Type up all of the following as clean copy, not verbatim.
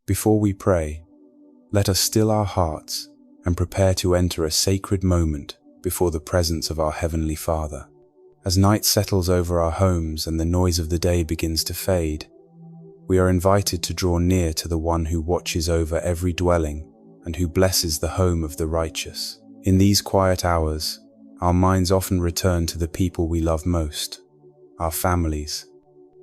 Before we pray, let us still our hearts and prepare to enter a sacred moment before the presence of our Heavenly Father. As night settles over our homes and the noise of the day begins to fade, we are invited to draw near to the one who watches over every dwelling and who blesses the home of the righteous. In these quiet hours, our minds often return to the people we love most, our families.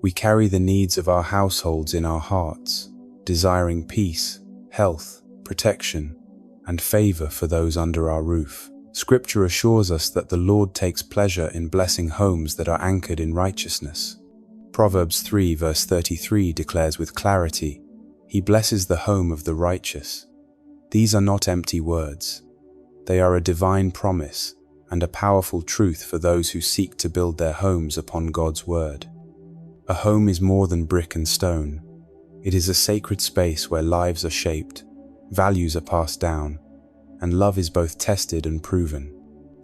We carry the needs of our households in our hearts, desiring peace, health, protection, and favor for those under our roof. Scripture assures us that the Lord takes pleasure in blessing homes that are anchored in righteousness. Proverbs 3 verse 33 declares with clarity, "He blesses the home of the righteous." These are not empty words. They are a divine promise and a powerful truth for those who seek to build their homes upon God's word. A home is more than brick and stone. It is a sacred space where lives are shaped, values are passed down, and love is both tested and proven.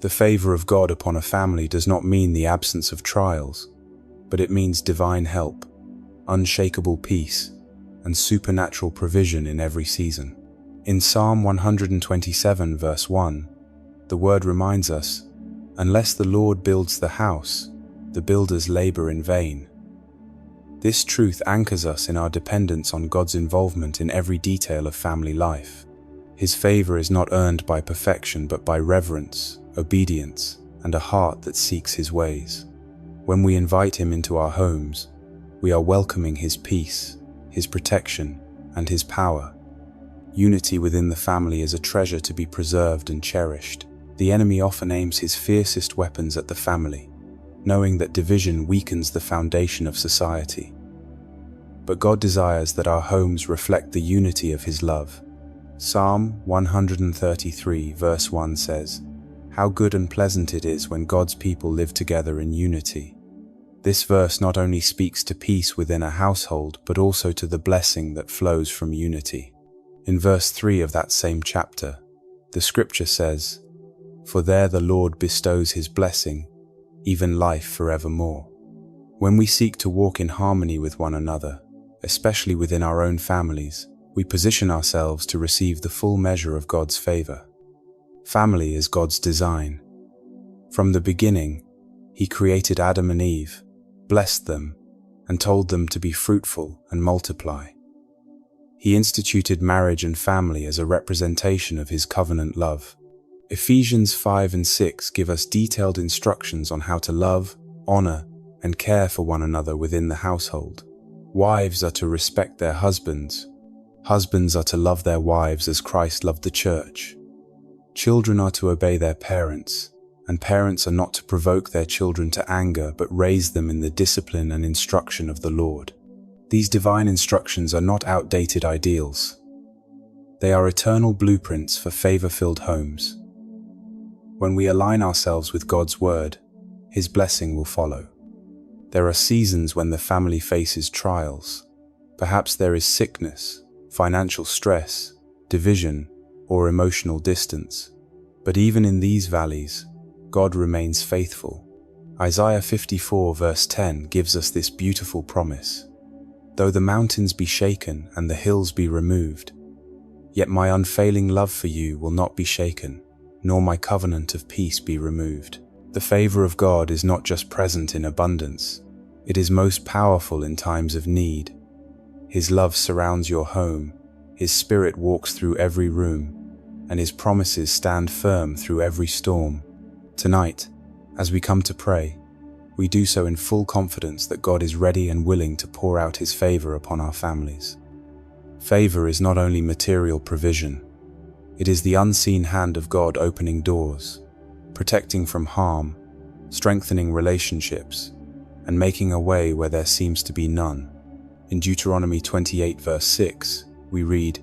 The favor of God upon a family does not mean the absence of trials, but it means divine help, unshakable peace, and supernatural provision in every season. In Psalm 127 verse 1, the word reminds us, "Unless the Lord builds the house, the builders labor in vain." This truth anchors us in our dependence on God's involvement in every detail of family life. His favor is not earned by perfection but by reverence, obedience, and a heart that seeks His ways. When we invite Him into our homes, we are welcoming His peace, His protection, and His power. Unity within the family is a treasure to be preserved and cherished. The enemy often aims his fiercest weapons at the family, knowing that division weakens the foundation of society. But God desires that our homes reflect the unity of His love. Psalm 133 verse 1 says, "How good and pleasant it is when God's people live together in unity." This verse not only speaks to peace within a household, but also to the blessing that flows from unity. In verse 3 of that same chapter, the scripture says, "For there the Lord bestows His blessing, even life forevermore." When we seek to walk in harmony with one another, especially within our own families, we position ourselves to receive the full measure of God's favor. Family is God's design. From the beginning, He created Adam and Eve, blessed them, and told them to be fruitful and multiply. He instituted marriage and family as a representation of His covenant love. Ephesians 5 and 6 give us detailed instructions on how to love, honor, and care for one another within the household. Wives are to respect their husbands. Husbands are to love their wives as Christ loved the church. Children are to obey their parents, and parents are not to provoke their children to anger but raise them in the discipline and instruction of the Lord. These divine instructions are not outdated ideals. They are eternal blueprints for favor-filled homes. When we align ourselves with God's word, His blessing will follow. There are seasons when the family faces trials. Perhaps there is sickness, financial stress, division, or emotional distance. But even in these valleys, God remains faithful. Isaiah 54 verse 10 gives us this beautiful promise. "Though the mountains be shaken and the hills be removed, yet my unfailing love for you will not be shaken, nor my covenant of peace be removed." The favor of God is not just present in abundance, it is most powerful in times of need. His love surrounds your home, His Spirit walks through every room, and His promises stand firm through every storm. Tonight, as we come to pray, we do so in full confidence that God is ready and willing to pour out His favor upon our families. Favor is not only material provision, it is the unseen hand of God opening doors, protecting from harm, strengthening relationships, and making a way where there seems to be none. In Deuteronomy 28 verse 6, we read,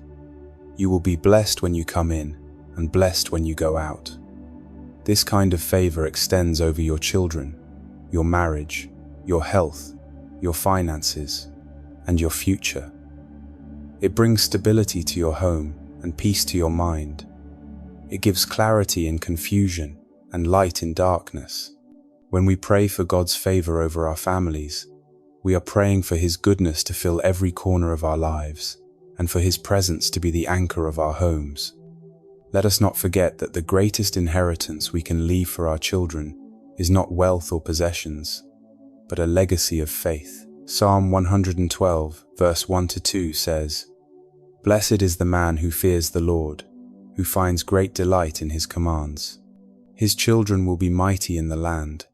"You will be blessed when you come in, and blessed when you go out." This kind of favor extends over your children, your marriage, your health, your finances, and your future. It brings stability to your home and peace to your mind. It gives clarity in confusion and light in darkness. When we pray for God's favor over our families, we are praying for His goodness to fill every corner of our lives. and for His presence to be the anchor of our homes. Let us not forget that the greatest inheritance we can leave for our children is not wealth or possessions, but a legacy of faith. Psalm 112, verse 1-2 says, "Blessed is the man who fears the Lord, who finds great delight in His commands. His children will be mighty in the land.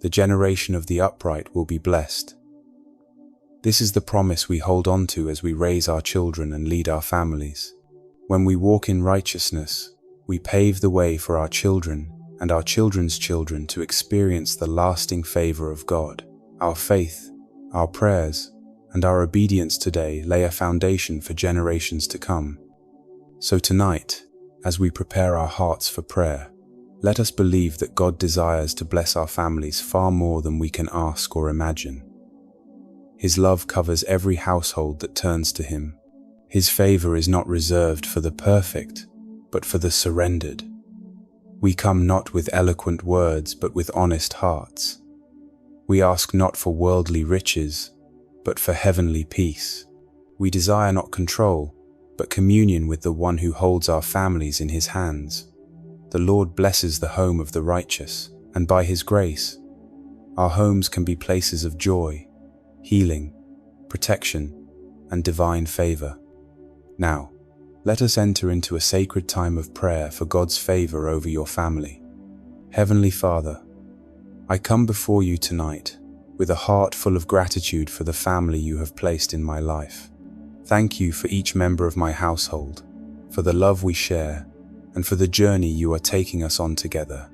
The generation of the upright will be blessed." This is the promise we hold on to as we raise our children and lead our families. When we walk in righteousness, we pave the way for our children and our children's children to experience the lasting favor of God. Our faith, our prayers, and our obedience today lay a foundation for generations to come. So tonight, as we prepare our hearts for prayer, let us believe that God desires to bless our families far more than we can ask or imagine. His love covers every household that turns to Him. His favor is not reserved for the perfect, but for the surrendered. We come not with eloquent words, but with honest hearts. We ask not for worldly riches, but for heavenly peace. We desire not control, but communion with the One who holds our families in His hands. The Lord blesses the home of the righteous, and by His grace, our homes can be places of joy, healing, protection, and divine favor. Now, let us enter into a sacred time of prayer for God's favor over your family. Heavenly Father, I come before you tonight with a heart full of gratitude for the family you have placed in my life. Thank you for each member of my household, for the love we share, and for the journey you are taking us on together.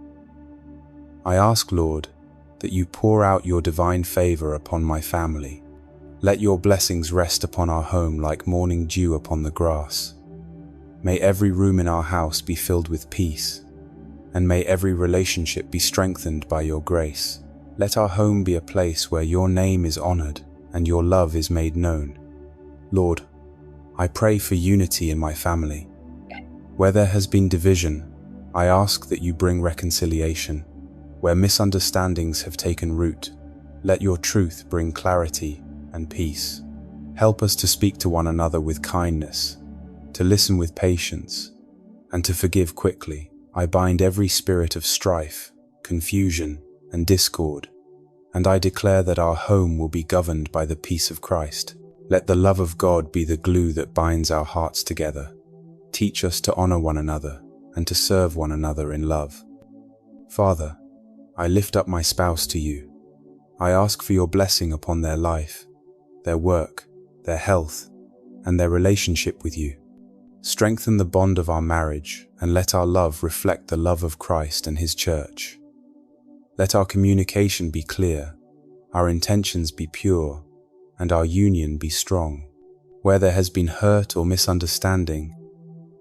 I ask, Lord, that you pour out your divine favor upon my family. Let your blessings rest upon our home like morning dew upon the grass. May every room in our house be filled with peace, and may every relationship be strengthened by your grace. Let our home be a place where your name is honored and your love is made known. Lord, I pray for unity in my family. Where there has been division, I ask that you bring reconciliation. Where misunderstandings have taken root, let your truth bring clarity and peace. Help us to speak to one another with kindness, to listen with patience, and to forgive quickly. I bind every spirit of strife, confusion, and discord, and I declare that our home will be governed by the peace of Christ. Let the love of God be the glue that binds our hearts together. Teach us to honor one another and to serve one another in love. Father, I lift up my spouse to you. I ask for your blessing upon their life, their work, their health, and their relationship with you. Strengthen the bond of our marriage and let our love reflect the love of Christ and His church. Let our communication be clear, our intentions be pure, and our union be strong. Where there has been hurt or misunderstanding,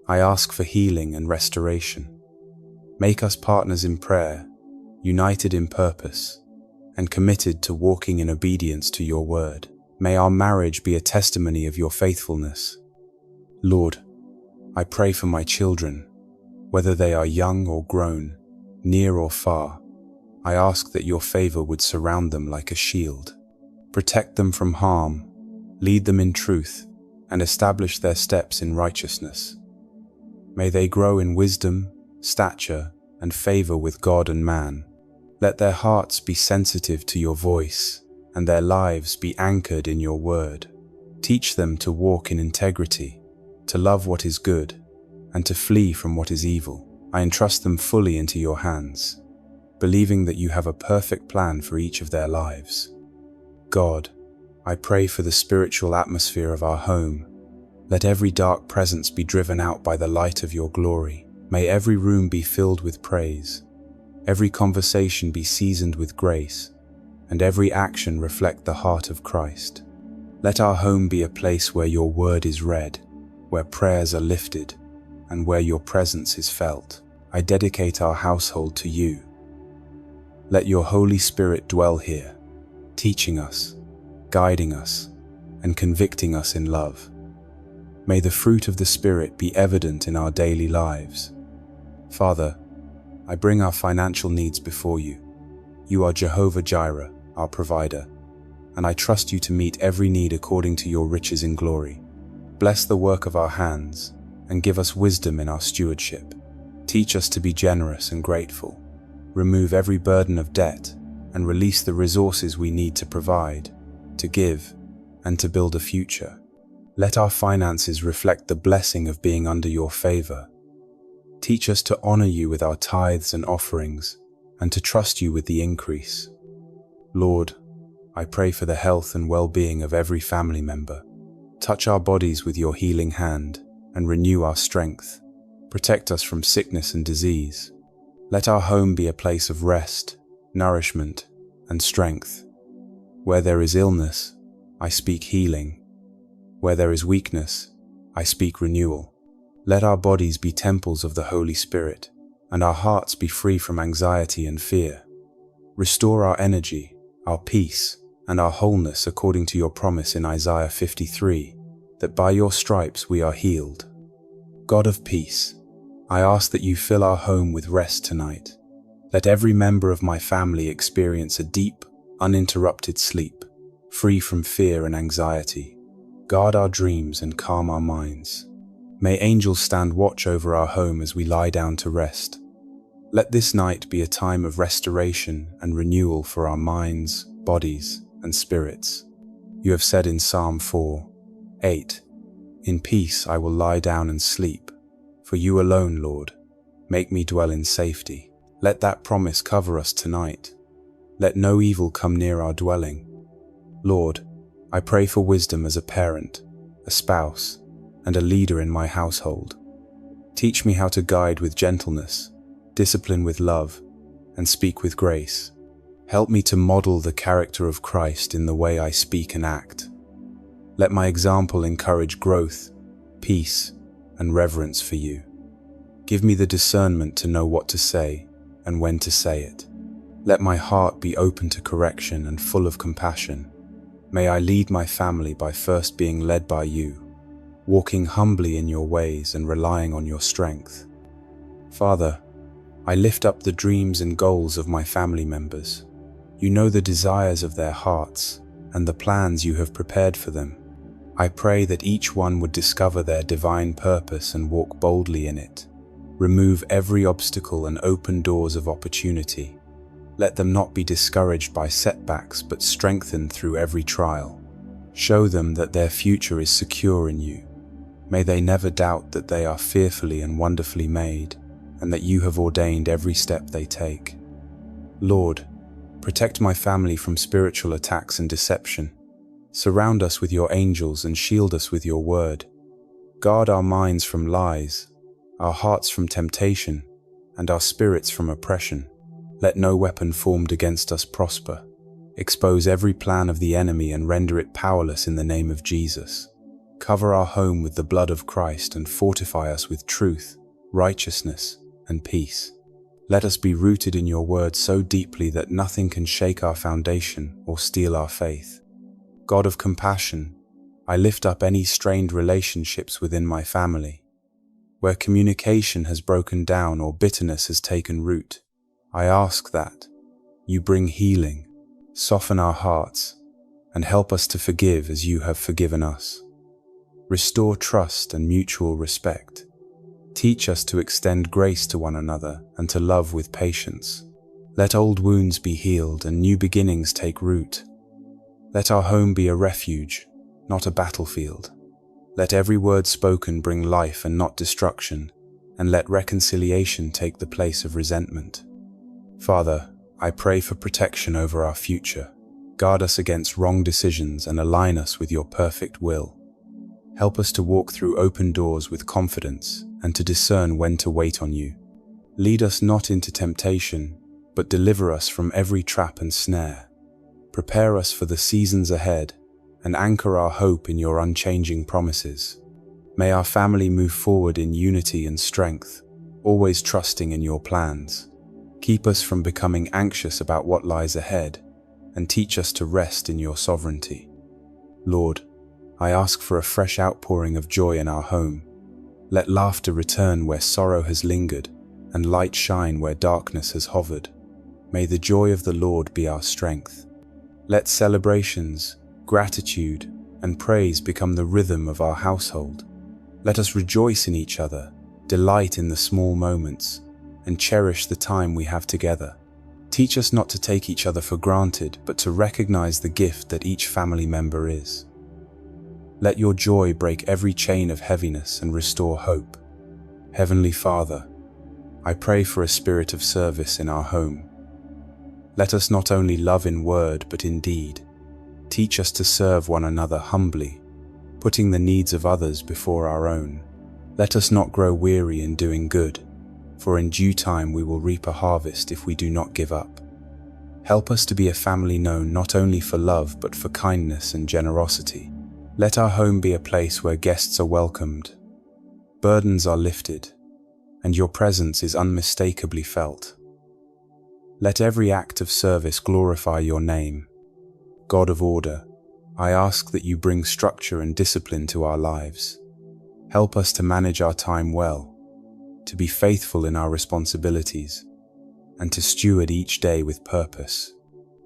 I ask for healing and restoration. Make us partners in prayer, united in purpose, and committed to walking in obedience to your word. May our marriage be a testimony of your faithfulness. Lord, I pray for my children, whether they are young or grown, near or far. I ask that your favor would surround them like a shield. Protect them from harm, lead them in truth, and establish their steps in righteousness. May they grow in wisdom, stature, and favor with God and man. Let their hearts be sensitive to your voice, and their lives be anchored in your word. Teach them to walk in integrity, to love what is good, and to flee from what is evil. I entrust them fully into your hands, believing that you have a perfect plan for each of their lives. God, I pray for the spiritual atmosphere of our home. Let every dark presence be driven out by the light of your glory. May every room be filled with praise, every conversation be seasoned with grace, and every action reflect the heart of Christ. Let our home be a place where your word is read, where prayers are lifted, and where your presence is felt. I dedicate our household to you. Let your Holy Spirit dwell here, teaching us, guiding us, and convicting us in love. May the fruit of the Spirit be evident in our daily lives. Father, I bring our financial needs before you. You are Jehovah Jireh, our provider, and I trust you to meet every need according to your riches in glory. Bless the work of our hands and give us wisdom in our stewardship. Teach us to be generous and grateful. Remove every burden of debt and release the resources we need to provide, to give, and to build a future. Let our finances reflect the blessing of being under your favor. Teach us to honor you with our tithes and offerings and to trust you with the increase. Lord, I pray for the health and well-being of every family member. Touch our bodies with your healing hand and renew our strength. Protect us from sickness and disease. Let our home be a place of rest, nourishment, and strength. Where there is illness, I speak healing. Where there is weakness, I speak renewal. Let our bodies be temples of the Holy Spirit, and our hearts be free from anxiety and fear. Restore our energy, our peace, and our wholeness according to your promise in Isaiah 53, that by your stripes we are healed. God of peace, I ask that you fill our home with rest tonight. Let every member of my family experience a deep, uninterrupted sleep, free from fear and anxiety. Guard our dreams and calm our minds. May angels stand watch over our home as we lie down to rest. Let this night be a time of restoration and renewal for our minds, bodies, and spirits. You have said in Psalm 4:8, "In peace I will lie down and sleep. For you alone, Lord, make me dwell in safety." Let that promise cover us tonight. Let no evil come near our dwelling. Lord, I pray for wisdom as a parent, a spouse, and a leader in my household. Teach me how to guide with gentleness, discipline with love, and speak with grace. Help me to model the character of Christ in the way I speak and act. Let my example encourage growth, peace, and reverence for you. Give me the discernment to know what to say and when to say it. Let my heart be open to correction and full of compassion. May I lead my family by first being led by you, walking humbly in your ways and relying on your strength. Father, I lift up the dreams and goals of my family members. You know the desires of their hearts and the plans you have prepared for them. I pray that each one would discover their divine purpose and walk boldly in it. Remove every obstacle and open doors of opportunity. Let them not be discouraged by setbacks, but strengthened through every trial. Show them that their future is secure in you. May they never doubt that they are fearfully and wonderfully made, and that you have ordained every step they take. Lord, protect my family from spiritual attacks and deception. Surround us with your angels and shield us with your word. Guard our minds from lies, our hearts from temptation, and our spirits from oppression. Let no weapon formed against us prosper. Expose every plan of the enemy and render it powerless in the name of Jesus. Cover our home with the blood of Christ and fortify us with truth, righteousness, and peace. Let us be rooted in your word so deeply that nothing can shake our foundation or steal our faith. God of compassion, I lift up any strained relationships within my family. Where communication has broken down or bitterness has taken root, I ask that you bring healing, soften our hearts, and help us to forgive as you have forgiven us. Restore trust and mutual respect. Teach us to extend grace to one another and to love with patience. Let old wounds be healed and new beginnings take root. Let our home be a refuge, not a battlefield. Let every word spoken bring life and not destruction, and let reconciliation take the place of resentment. Father, I pray for protection over our future. Guard us against wrong decisions and align us with your perfect will. Help us to walk through open doors with confidence and to discern when to wait on you. Lead us not into temptation, but deliver us from every trap and snare. Prepare us for the seasons ahead and anchor our hope in your unchanging promises. May our family move forward in unity and strength, always trusting in your plans. Keep us from becoming anxious about what lies ahead, and teach us to rest in your sovereignty. Lord, I ask for a fresh outpouring of joy in our home. Let laughter return where sorrow has lingered, and light shine where darkness has hovered. May the joy of the Lord be our strength. Let celebrations, gratitude, and praise become the rhythm of our household. Let us rejoice in each other, delight in the small moments, and cherish the time we have together. Teach us not to take each other for granted, but to recognize the gift that each family member is. Let your joy break every chain of heaviness and restore hope. Heavenly Father, I pray for a spirit of service in our home. Let us not only love in word but in deed. Teach us to serve one another humbly, putting the needs of others before our own. Let us not grow weary in doing good, for in due time we will reap a harvest if we do not give up. Help us to be a family known not only for love but for kindness and generosity. Let our home be a place where guests are welcomed, burdens are lifted, and your presence is unmistakably felt. Let every act of service glorify your name. God of order, I ask that you bring structure and discipline to our lives. Help us to manage our time well, to be faithful in our responsibilities, and to steward each day with purpose.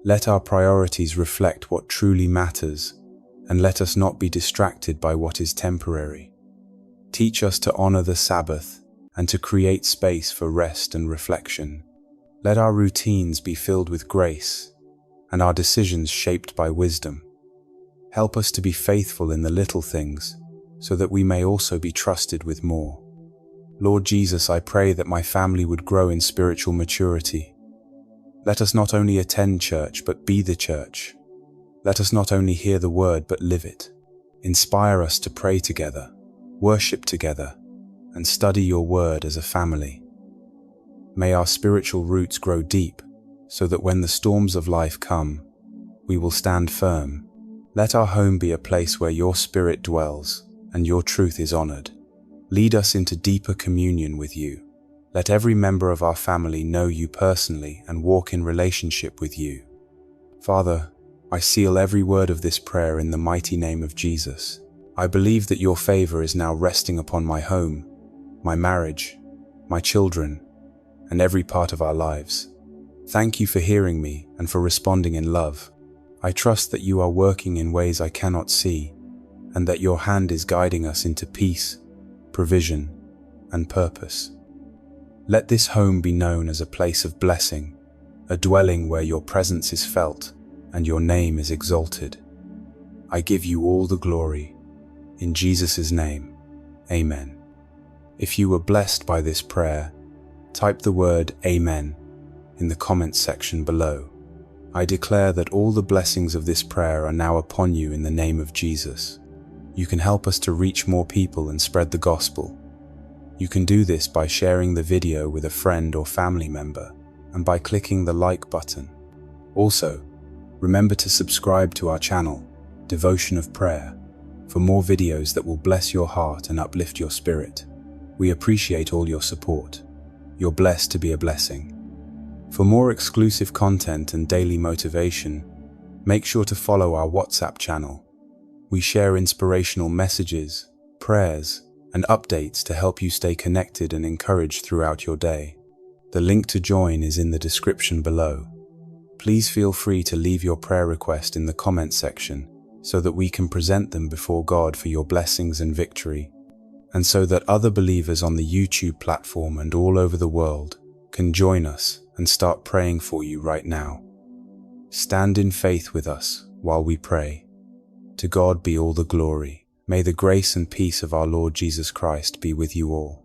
Let our priorities reflect what truly matters, and let us not be distracted by what is temporary. Teach us to honor the Sabbath and to create space for rest and reflection. Let our routines be filled with grace and our decisions shaped by wisdom. Help us to be faithful in the little things so that we may also be trusted with more. Lord Jesus, I pray that my family would grow in spiritual maturity. Let us not only attend church but be the church. Let us not only hear the word but live it. Inspire us to pray together, worship together, and study your word as a family. May our spiritual roots grow deep so that when the storms of life come, we will stand firm. Let our home be a place where your spirit dwells and your truth is honored. Lead us into deeper communion with you. Let every member of our family know you personally and walk in relationship with you. Father, I seal every word of this prayer in the mighty name of Jesus. I believe that your favor is now resting upon my home, my marriage, my children, and every part of our lives. Thank you for hearing me and for responding in love. I trust that you are working in ways I cannot see, and that your hand is guiding us into peace, provision, and purpose. Let this home be known as a place of blessing, a dwelling where your presence is felt and your name is exalted. I give you all the glory. In Jesus' name, amen. If you were blessed by this prayer, type the word Amen in the comments section below. I declare that all the blessings of this prayer are now upon you in the name of Jesus. You can help us to reach more people and spread the gospel. You can do this by sharing the video with a friend or family member and by clicking the like button. Also, remember to subscribe to our channel, Devotion of Prayer, for more videos that will bless your heart and uplift your spirit. We appreciate all your support. You're blessed to be a blessing. For more exclusive content and daily motivation, make sure to follow our WhatsApp channel. We share inspirational messages, prayers, and updates to help you stay connected and encouraged throughout your day. The link to join is in the description below. Please feel free to leave your prayer request in the comments section so that we can present them before God for your blessings and victory, and so that other believers on the YouTube platform and all over the world can join us and start praying for you right now. Stand in faith with us while we pray. To God be all the glory. May the grace and peace of our Lord Jesus Christ be with you all.